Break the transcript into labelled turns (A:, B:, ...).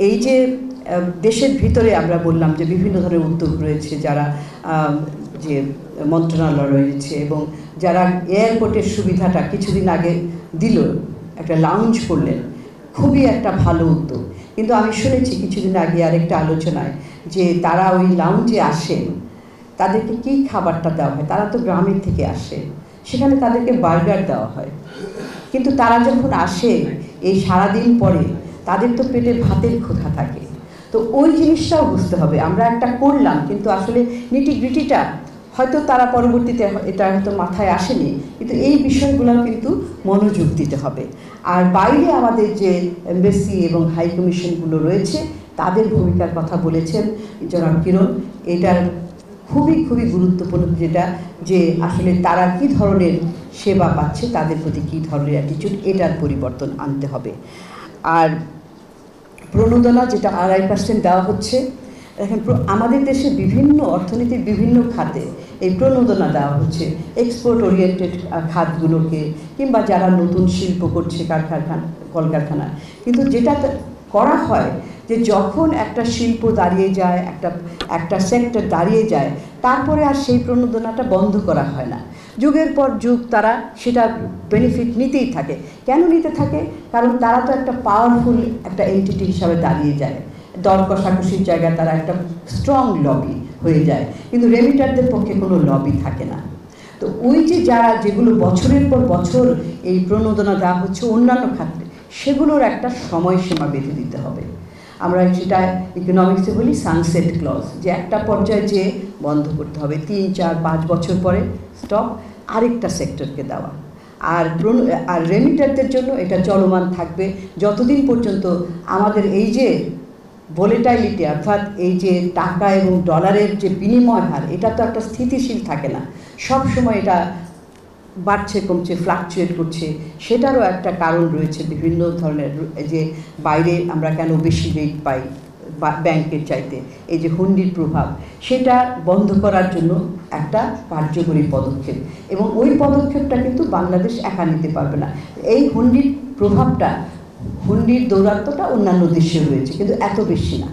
A: এই যে দেশের ভিতরে আমরা বললাম যে বিভিন্ন ধরনের উদ্যোগ রয়েছে, যারা যে মন্ত্রণালয় রয়েছে এবং যারা এয়ারপোর্টের সুবিধাটা কিছুদিন আগে দিল, একটা লাউঞ্জ করলেন, খুবই একটা ভালো উদ্যোগ। কিন্তু আমি শুনেছি কিছুদিন আগে আরেকটা আলোচনায় যে তারা ওই লাউঞ্জে আসেন, তাদেরকে কী খাবারটা দেওয়া হয়, তারা তো গ্রামের থেকে আসে, সেখানে তাদেরকে বার্গার দেওয়া হয়। কিন্তু তারা যখন আসে এই সারাদিন পরে তাদের তো পেটে ভাতের ক্ষুধা থাকে। তো ওই জিনিসটাও বুঝতে হবে। আমরা একটা করলাম কিন্তু আসলে নিটিগ্রিটিটা হয়তো তারা পরবর্তীতে এটা হয়তো মাথায় আসেনি, কিন্তু এই বিষয়গুলো কিন্তু মনোযোগ দিতে হবে। আর বাইরে আমাদের যে এমবেসি এবং হাই কমিশনগুলো রয়েছে তাদের ভূমিকার কথা বলেছেন জনাব কিরণ। এটার খুবই খুবই গুরুত্বপূর্ণ, যেটা যে আসলে তারা কী ধরনের সেবা পাচ্ছে, তাদের প্রতি কী ধরনের অ্যাটিটিউড, এটার পরিবর্তন আনতে হবে। আর প্রণোদনা যেটা 2.5% দেওয়া হচ্ছে, দেখেন আমাদের দেশে বিভিন্ন অর্থনীতির বিভিন্ন খাতে এই প্রণোদনা দেওয়া হচ্ছে, এক্সপোর্ট ওরিয়েন্টেড খাতগুলোকে, কিংবা যারা নতুন শিল্প করছে কলকারখানা। কিন্তু যেটা করা হয় যে যখন একটা শিল্প দাঁড়িয়ে যায়, একটা সেক্টর দাঁড়িয়ে যায়, তারপরে আর সেই প্রণোদনাটা বন্ধ করা হয় না। যুগের পর যুগ তারা সেটা বেনিফিট নিতেই থাকে। কেন নিতে থাকে? কারণ তারা তো একটা পাওয়ারফুল একটা এন্টিটি হিসাবে দাঁড়িয়ে যায়, দর কষাকষির জায়গায় তারা একটা স্ট্রং লবি হয়ে যায়। কিন্তু রেমিটারদের পক্ষে কোনো লবি থাকে না। তো ওই যে যারা যেগুলো বছরের পর বছর এই প্রণোদনা দেওয়া হচ্ছে অন্যান্য খাতে, সেগুলোর একটা সময়সীমা বেঁধে দিতে হবে। আমরা সেটা ইকোনমিক্সে বলি সানসেট ক্লজ, যে একটা পর্যায়ে যে বন্ধ করতে হবে, 3, 4, 5 বছর পরে স্টপ, আরেকটা সেক্টরকে দেওয়া। আর রেমিটারদের জন্য এটা চলমান থাকবে যতদিন পর্যন্ত আমাদের এই যে ভোলেটাইলিটি, অর্থাৎ এই যে টাকা এবং ডলারের যে বিনিময় হার, এটা তো একটা স্থিতিশীল থাকে না, সব সময় এটা বাড়ছে কমছে, ফ্লাকচুয়েট করছে। সেটারও একটা কারণ রয়েছে বিভিন্ন ধরনের, যে বাইরে আমরা কেন বেশি রেট পাই ব্যাংকের চাইতে, এই যে হুন্ডির প্রভাব, সেটা বন্ধ করার জন্য একটা কার্যকরী পদক্ষেপ। এবং ওই পদক্ষেপটা কিন্তু বাংলাদেশ একা নিতে পারবে না। এই হুন্ডির প্রভাবটা, হুন্ডির দৌরাত্ম্যটা অন্যান্য দেশেও রয়েছে, কিন্তু এত বেশি না।